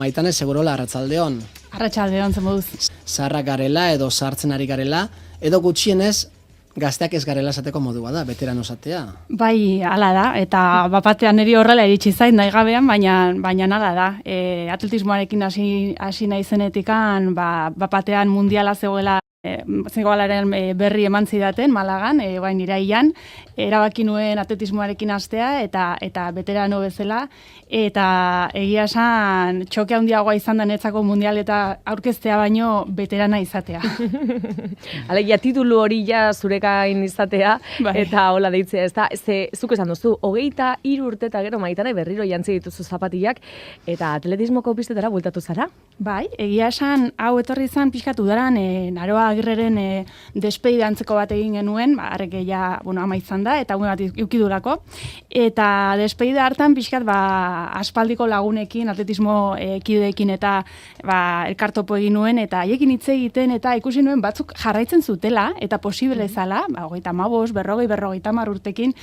Maitane, segurola, arratsaldeon. Arratsaldeon, zen moduz. Zaharrak garela edo zahartzen ari garela, edo gutxienez gazteak ez garela esateko modua da, veterano esatea. Bai, hala da, eta bapatean niri horrela iritsi zain naigabean, baina hala da. Atletismoarekin hasi naizenetikan, bapatean mundiala zegoelaren berri eman zidaten, Malagan, bain iraian, erabaki nuen atletismoarekin hastea eta veterano bezala, eta egia esan txoke handiagoa izan da netzako mundial eta aurkeztea baino veterana izatea. Alegia, titulu hori ja zuregain izatea, Bai. eta hola deitzea, ez da, zuk esan duzu, 23 urte eta gero Maitane berriro jantzi dituzu zapatillak, eta atletismoko pistetara bueltatu zara? Bai, egia esan, hau etorri izan pixkatu daran, Naroa Agirreren despeide antzeko bat egin genuen, arreke ja, ama izan da, eta gune bat eukidurako, eta despeide hartan pixkat, aspaldiko lagunekin, atletismo kideekin eta elkartopo egin nuen, eta haiekin hitz egiten, eta ikusi nuen batzuk jarraitzen zutela, eta posible zala, 35, 40 urtekin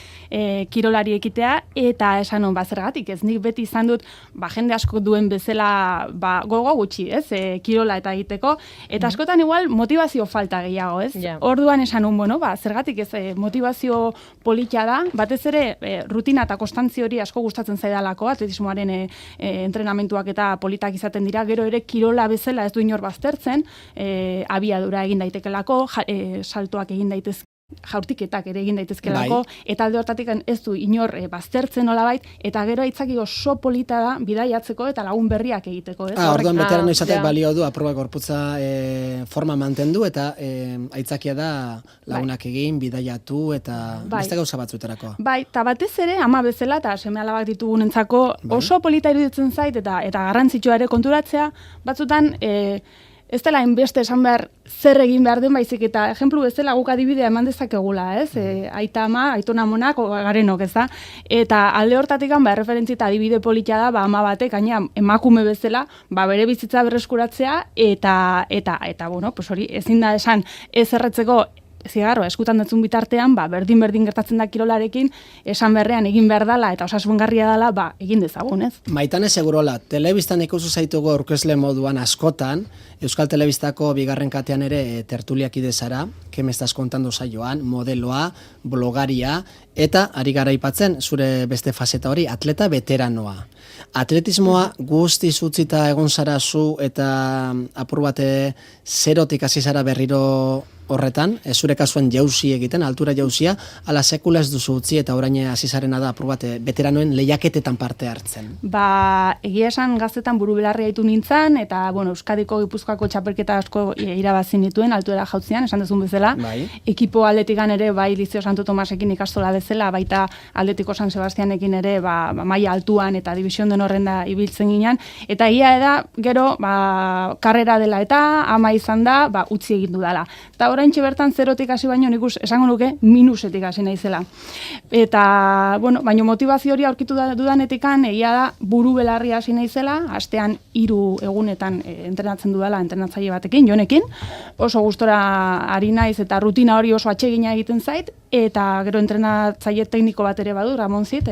kirolari ekitea, eta esan hon, zergatik, ez nik beti izan dut, jende asko duen bezala, gogo gutxi, ez, kirola eta egiteko, eta askotan igual motivazio falta gehiago, ez? Ja. Orduan esan hon, zergatik ez motivazio polita da, batez ere rutina eta konstantzia hori asko gustatzen zaidalako, atletismoaren entrenamentuak eta politak izaten dira, gero ere kirola bezala ez du inor baztertzen, abiadura egin daitekelako, saltoak egin daitezke, jaurtiketak ere egin daitezkelako, eta alde hortatik ez du inor baztertzen nolabait, eta gero aitzaki oso polita da bidaiatzeko eta lagun berriak egiteko. Ez? Orduan veterano izateak ja. balio du, aproba gorputza forma mantendu, eta aitzakia da lagunak egin, bidaiatu, eta beste gauza batzuetarako. Bai, eta batez ere, ama bezala, eta seme-alabak ditugunentzako oso polita iruditzen zait, eta garrantzitsua ere konturatzea, batzutan, ez dela inbeste esan behar zer egin behar den baizik, eta ejemplu bezala guk adibidea eman dezakegula, ez? Aita ama, aitona amonak, garenok, ez da? Eta alde hortatik erreferentzi eta adibide polita da, ama batek, gaina emakume bezala, bere bizitza berreskuratzea, eta pues hori, ezin da esan ez erretzeko zigarroa eskutan dutzun bitartean, berdin gertatzen da kirolarekin, esan berrean egin behar dala eta osasungarria dala, egin dezagun, ez? Maitane, segurola, telebistan ikusi zaitugu aurkezle moduan askotan, Euskal Telebistako bigarren katean ere tertuliak idezara, que me estás contando saioan, modeloa, blogaria, eta ari gara aipatzen zure beste faseta hori, atleta veteranoa. Atletismoa guztiz utzita egon zara zu eta apur bate zerotik hasi zara berriro horretan, zure kasuen jauzi egiten, altura jauzia, ala sekula ez duzu utzi eta orain hasi zarena da apur bate veteranoen lehiaketetan parte hartzen. Egia esan gaztetan buru belarri haitu nintzen, eta Euskadiko Gipuzkoako txapelketa asko irabazi nituen altuera jautzian, esan dezun bezala. Bai. Ekipo aldetikan ere, bai Lizio Santo Tomasekin ikastola bezala, baita Aldetiko San Sebastianekin ere, maila altuan eta division den horrenda ibiltzen ginen, eta egia da, gero, karrera dela eta ama izan da, utzi egin dudala. Eta oraintxe bertan zerotik hasi baino nik esango nuke minusetik hasi naizela. Eta, baino motivazio hori aurkitu dudanetikan, egia da buru belarri hasi naizela, astean 3 egunetan entrenatzen dudala entrenatzaile batekin, Jonekin, oso gustora ari naiz eta rutina hori oso atsegina egiten zait, eta gero entrenatzaile tekniko bat ere badu, Ramon Zit,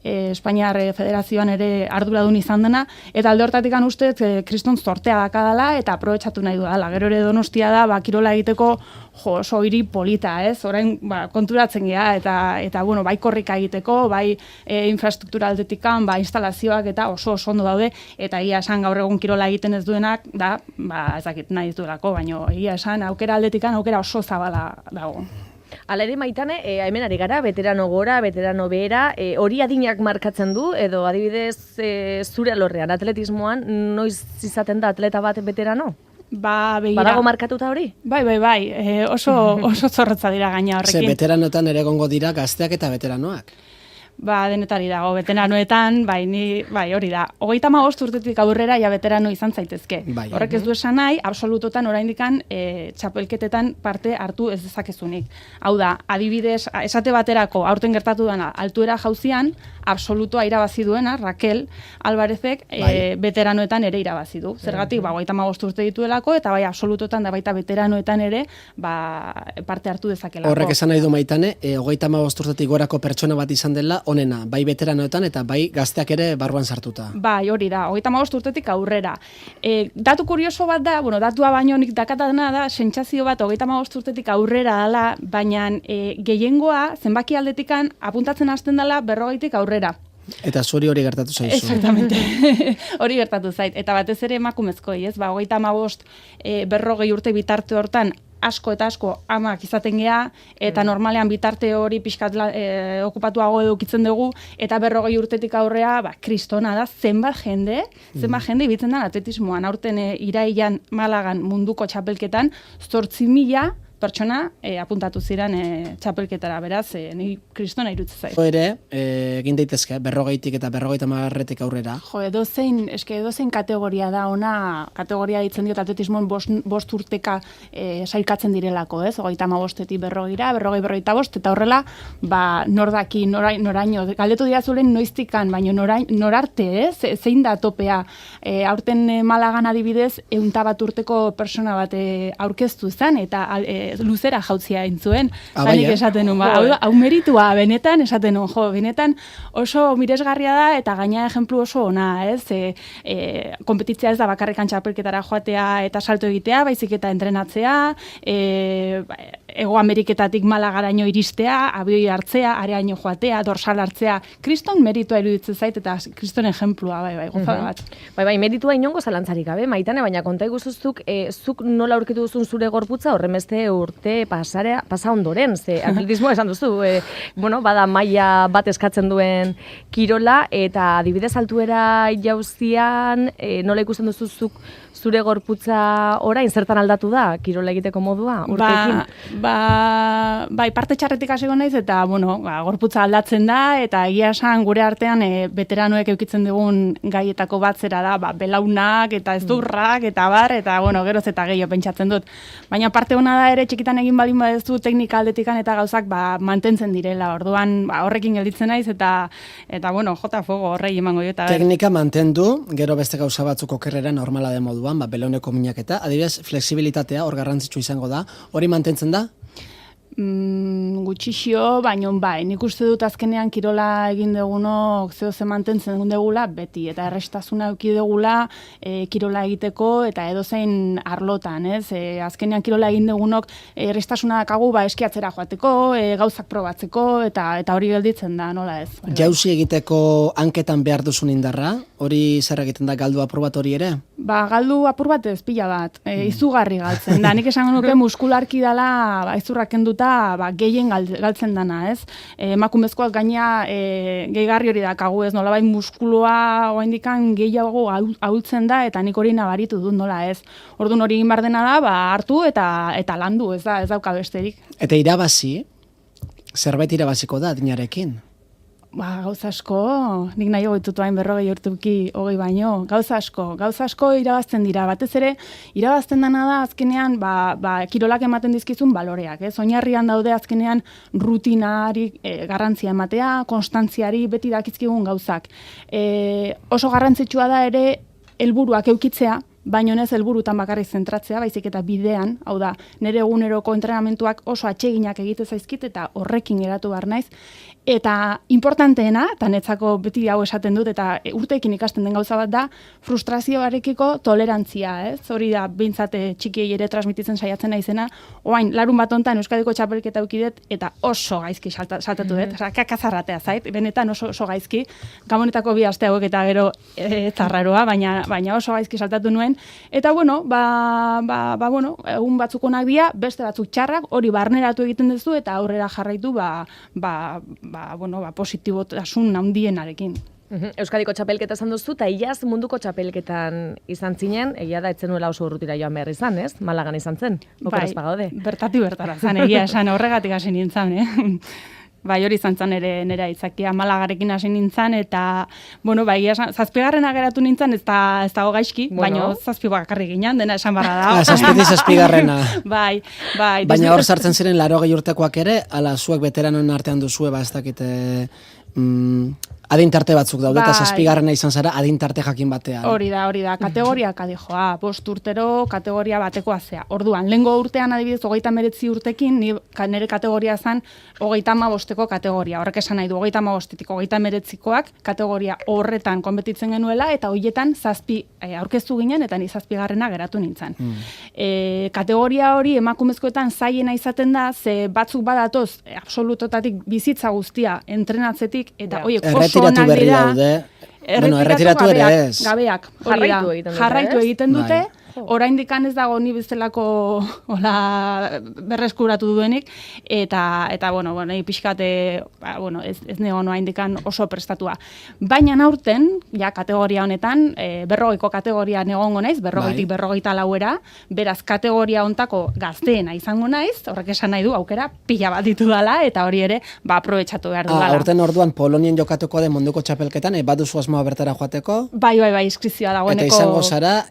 Espainiar Federazioan ere arduradun izan dena, eta alde hortatik ustez kriston zortea dakadala eta aprobetxatu nahi dudala. Gero ere Donostia da, kirola egiteko oso hiri polita, ez? Orain konturatzen gea, eta bai korrika egiteko, bai infrastruktura aldetikan, instalazioak eta oso ondo daude, eta egia esan gaur egun kirola egiten ez duenak, da, ez dakit nahi duelako, baina egia esan aukera aldetikan aukera oso zabala dago. Hala ere, Maitane, hemen ari gara, veterano gora, veterano behera, hori adinak markatzen du, edo adibidez zure alorrean, atletismoan, noiz izaten da atleta bat veterano? Begira. Badago markatuta hori? Bai, oso zorrotza dira gaina horrekin. Veteranoetan ere egongo dira gazteak eta veteranoak. Denetari dago, veteranoetan, hori da. 35 urtetik aurrera ja veterano izan zaitezke. Horrek ez du esan nahi, absolutotan oraindikan txapelketetan parte hartu ez dezakezunik. Hau da, adibidez, esate baterako aurten gertatu dena, altuera jauzian, absolutoa irabazi duena, Raquel Alvarezek, veteranoetan ere irabazi du. Zergatik, 35 urte dituelako, eta absolutotan da baita veteranoetan ere parte hartu dezakelako. Horrek esan nahi du Maitane, 35 urtetik gorako pertsona bat izan dela, onena, bai veteranoetan eta bai gazteak ere barruan sartuta. Bai, hori da, 35 urtetik aurrera. Datu kurioso bat da, datua baino nik dakatadana da, sentsazio bat 35 urtetik aurrera dela, baina gehiengoa zenbaki aldetikan apuntatzen hasten dela 40tik aurrera. Eta zuri hori gertatu zaizu. Exactamente. Hori gertatu zait. Eta batez ere emakumezkoi, ez? 35, 40 urte bitarte hortan asko eta asko amak izaten gea, eta normalean bitarte hori pixkat okupatuago edukitzen dugu, eta 40 urtetik aurrea, kristona da, zenbat jende ibitzen da atletismoan. Aurten irailean Malagan munduko txapelketan, 8.000 pertsona apuntatu ziren txapelketara, beraz, ni kristona irutzen zait. Ere, egin daitezke, 40tik eta 50tik aurrera. Jo, edozein kategoria da ona, kategoria ditzen diot atletismoan 5 urteka sailkatzen direlako, ez? 35etik 40ra, 40-45, eta horrela, nordaki, noraino, galdetu dira zuren noiztikan, baina norarte, ez? Zein da topea? Aurten Malagan adibidez, 101 urteko persona bat aurkeztu zen, eta luzera jautzia intzuen. Zanik esaten nun, hau meritua, benetan, esaten nun, benetan oso miresgarria da, eta gaina ejemplu oso ona, ez? Kompetitzea ez da bakarrikan txapelketara joatea eta salto egitea, baizik eta entrenatzea, Ego Ameriketatik Malagaraino iristea, abioi hartzea, areaino joatea, dorsal hartzea, kriston meritua iruditzen zait, eta kriston ejemplua, gozada bat. Bai, meritua inongo zalantzarik gabe, Maitane, baina konta iguzuzuk, zuk nola aurkitu duzun zure gorputza, horremeste urte pasa ondoren, ze atletismoa esan duzu, bada maila bat eskatzen duen kirola, eta adibidez altuera jauzian, nola ikusten duzu zuk zure gorputza orain zertan aldatu da kirola egiteko modua urteekin? Bai, parte txarretik hasiko naiz, eta gorputza aldatzen da, eta egia esan gure artean veteranoek eukitzen dugun gaietako bat zera da, belaunak eta ezdurrak eta geroz eta gehiago pentsatzen dut. Baina parte hona da ere txikitan egin baldin badezu teknika aldetikan eta gauzak mantentzen direla. Orduan horrekin gelditzen naiz eta jota fuego horrei emango jo. Teknika mantendu, gero beste gauza batzuk okerrera normala de moduan, belauneko minaketa, adibidez flexibilitatea hor garrantzitsu izango da. Hori mantentzen da? Gutxixio, baina nik uste dut azkenean kirola egin dugunok zehose mantentzen dugula beti, eta errestasuna eduki dugula kirola egiteko eta edozein arlotan, ez? Azkenean kirola egin dugunok errestasuna dakagu eskiatzera joateko, gauzak probatzeko, eta hori gelditzen da, nola ez? Jauzi egiteko hanketan behar duzun indarra, hori zer egiten da, galdu apur bat hori ere? Galdu apur bat ez, pila bat, izugarri galtzen da. Nik esango nuke muskularki dela izurrak kenduta gehien galtzen dana, ez? Emakumezkoak gaina gehigarri hori dakagu, ez? Nolabait muskuloa oraindikan gehiago ahultzen da, eta nik hori nabaritu dut, nola ez? Orduan hori egin behar dena da, hartu eta landu, ez dauka besterik. Eta irabazi, zerbait irabaziko da adinarekin? Gauza asko, nik nahi goitutu hain 40 urtuki 20 baino, gauza asko irabazten dira, batez ere, irabazten dena da azkenean, kirolak ematen dizkizun baloreak, ez? Oinarrian daude azkenean rutinari garrantzia ematea, konstantziari beti dakizkigun gauzak. Oso garrantzitsua da ere, helburuak eukitzea, baina ez helburutan bakarrik zentratzea, baizik eta bidean, hau da, nire eguneroko entrenamentuak oso atseginak egite zaizkit eta horrekin geratu behar naiz. Eta importanteena, eta netzako beti hau esaten dut, eta urteekin ikasten den gauza bat da, frustrazioarekiko tolerantzia, ez? Hori da, behintzat txikiei ere transmititzen saiatzen naizena, oain, larun bat hontan Euskadiko txapelketa eukidet, eta oso gaizki saltatu dut, kakazarratea zait, benetan oso gaizki, Gabonetako 2 aste hauek eta gero zarraroa, baina oso gaizki saltatu nuen, eta egun batzuk onak dira, beste batzuk txarrak, hori barneratu egiten duzu, eta aurrera jarraitu, positibotasun handienarekin. Euskadiko txapelketa esan duzu, eta iaz munduko txapelketan izan zinen, egia da etzen nuela oso urrutira joan behar izan, ez? Malagan izan zen, okeraz pagaude. Bertati bertara zan, egia esan horregatik hasi nintzen, Bai, hori izan zen ere nera itzakia Malagarekin hasi nintzen, eta, egia esan, 7. geratu nintzen, ez dago gaizki, baina 7 bakarrik ginen, dena esan barra da. 7. Bai. Baina hor sartzen ziren 80 urtekoak ere, ala zuek veteranon artean duzue, ez dakite, Adintarte batzuk daude, eta Bai. 7. izan zara adintarte jakin batean. Hori da, kategoria kadejoa, 5 urtero kategoria batekoa zea. Orduan, lehengo urtean adibidez 39 urtekin, nire kategoria zen 35 kategoria. Horrek esan nahi du, 35-tik 39koak kategoria horretan konbetitzen genuela, eta horietan 7 aurkeztu ginen, eta ni 7. geratu nintzen. Kategoria hori emakumezkoetan zailena izaten da, ze batzuk badatoz absolutotatik bizitza guztia entrenatzetik, eta oie, Erretiratu berri daude. Bueno, erretiratu ere ez. Gabeak, hori da. Jarraitu egiten dute. Bai. Oraindik ez dago ni bezalako berreskuratu duenik, eta bueno, pixkate, ez nego oraindik oso prestatua. Baina aurten, ja kategoria honetan, 40ko kategorian egongo naiz, 40tik 44era, beraz kategoria hontako gazteena izango naiz, horrek esan nahi du aukera pila bat ditu dela, eta hori ere, aprobetxatu behar dudala. Aurten orduan Polonien jokatuko den munduko txapelketan, baduzu asmoa bertara joateko? Bai, inskripzioa dagoeneko. Eta izango zara,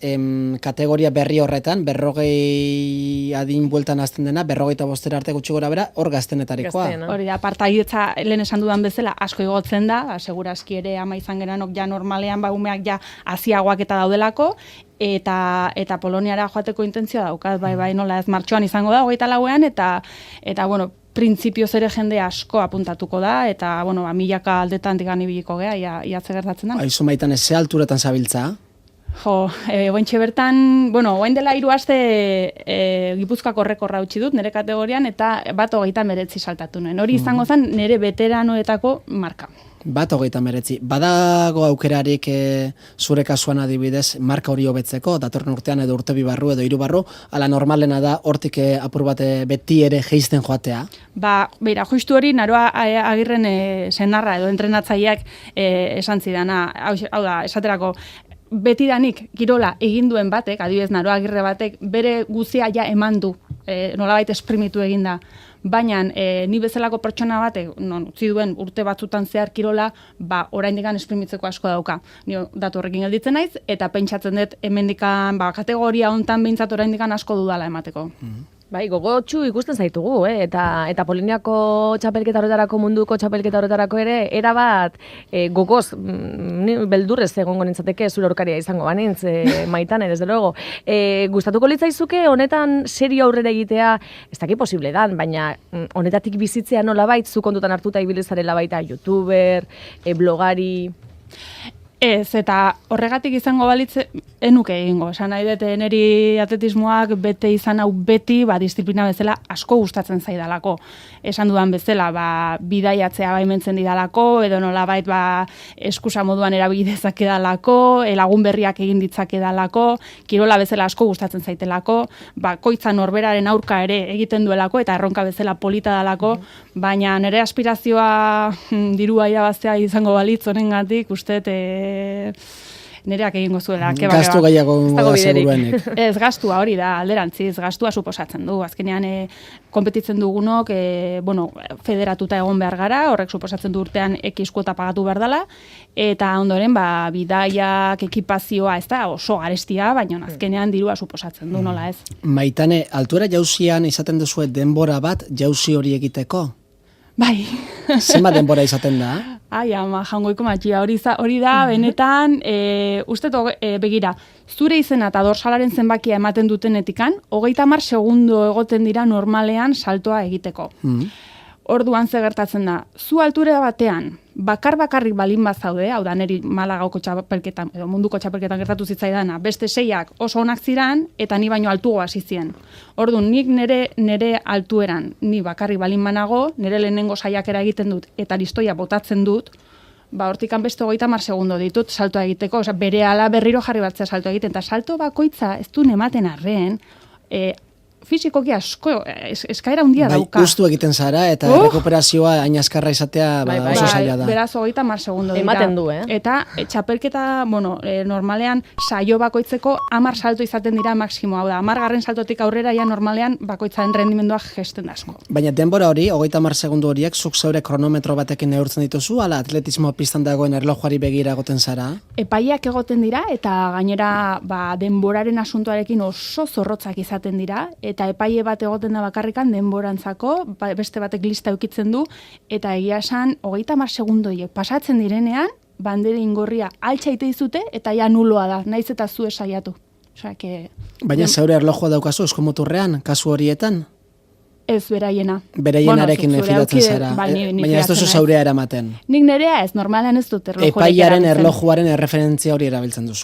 kategoria berri horretan, 40 adin bueltan azten dena, 45 arte gutxi gora bera, hor gaztenetarikoa. Hori da, partaidetza lehen esan dudan bezala asko igotzen da, segurazki ere ama izan geranok ja normalean, umeak ja aziagoak eta daudelako, eta Poloniara joateko intentzioa daukat, bai, nola ez martxoan izango da, 24ean, eta bueno, printzipioz ere jende asko apuntatuko da, eta, milaka aldetan digan ibiliko gea, ia ze gertatzen da. Aizu Maitan, ez ze alturetan zabiltza? Ointxe bertan, oain dela 3 aste Gipuzkoako errekorra utzi dut nire kategorian, eta bat 39 saltatu nuen. Hori izango zen nire veteranoetako marka. Bat 39. Badago aukerarik zure kasuan adibidez, marka hori hobetzeko, datorren urtean edo urte 2 barru edo 3 barru, ala normalena da hortik apur bat beti ere geisten joatea? Beira, justu hori Naroa Agirren senarra edo entrenatzaileak esan zidana, hau da, esaterako, betidanik kirola egin duen batek, adibidez Naroa Agirre batek, bere guzia ja eman du, nolabait esprimitu eginda. Baina ni bezalako pertsona batek, utzi duen urte batzutan zehar kirola, oraindik esprimitzeko asko dauka. Ni datu horrekin gelditzen naiz, eta pentsatzen dut hemendikan kategoria hontan behintzat oraindik asko dudala emateko. Bai, gogotsu ikusten zaitugu, eta Poloniako txapelketa horretarako, munduko txapelketa horretarako ere, erabat gogoz, beldurrez egongo nintzateke zure aurkaria izango banintz, Maitane, desde luego. Gustatuko litzaizuke honetan serio aurrera egitea, ez daki posible dan, baina honetatik bizitzea nolabait, zu kontutan hartuta ibilizarela baita youtuber, blogari... Ez, eta horregatik izango balitze, enuke egingo. Esan nahi dut, niri atletismoak bete izan hau beti, disiplina bezala asko gustatzen zaidalako. Esan dudan bezala, bidaiatzea baimentzen didalako, edo nolabait eskusa moduan erabili dezakedalako, lagun berriak egin ditzakedalako, kirola bezala asko gustatzen zaitelako, koitza norberaren aurka ere egiten duelako, eta erronka bezala polita dalako, baina nire aspirazioa dirua irabaztea izango balitz honengatik, uste nereak egingo zuela. Gastu gehiago da seguruenik. Ez, gastua hori da, alderantziz, gastua suposatzen du. Azkenean, konpetitzen dugunok, federatuta egon behar gara, horrek suposatzen du urtean X kuota pagatu behar dela, eta ondoren, bidaiak, ekipazioa, ez da, oso garestia, baina azkenean dirua suposatzen du, nola ez. Maitane, altuera jauzian izaten duzue denbora bat jauzi hori egiteko? Bai. Zenbat denbora izaten da? Ai, ama, jangoiko matxia, hori da, benetan, begira, zure izena eta dorsalaren zenbakia ematen dutenetikan, 30 segundo egoten dira normalean saltoa egiteko. Orduan ze gertatzen da, zu altura batean, bakarrik balin bat zaude, hau da, niri Malagako txapelketan, edo munduko txapelketan gertatu zitzaidana, beste 6ak oso onak ziran, eta ni baino altuago hasi zien. Orduan, nik nire altueran, ni bakarrik balin banago, nire lehenengo saiakera egiten dut, eta listoia botatzen dut, hortikan beste 30 segundo ditut saltoa egiteko, berehala berriro jarri batzea saltoa egiten, eta salto bakoitza ez du ematen arren, fisikoki asko eskaera handia dauka. Gustu egiten zara eta rekuperazioa hain azkarra izatea oso zaila da. Beraz 30 segundo dira. Ematen du, Eta txapelketa, normalean saio bakoitzeko 10 salto izaten dira maksimo, hau da, 10garren saltotik aurrera ja normalean bakoitzaren rendimendua gesten da asko. Baina denbora hori, 30 segundo horiek, zuk zeure kronometro batekin neurtzen dituzu, ala atletismo pistan dagoen erlojuari begira egoten zara? Epaiak egoten dira, eta gainera denboraren asuntoarekin oso zorrotzak izaten dira, eta epaile bat egoten da bakarrikan denborantzako, beste batek lista eukitzen du, eta egia esan, 30 segundoiek pasatzen direnean, bandera ingorria altxa ite izute, eta ja nuloa da, naiz eta zu esaiatu. Osea, que... Baina zeure erlojua daukazu eskomoturrean, kasu horietan? Ez beraiena. Beraienarekin fidatzen zara. Baina ez duzu zaurea eramaten. Nik nerea ez, normalan ez dut erlojuarekin Epaiaren erlojuaren erreferentzia hori erabiltzen duzu.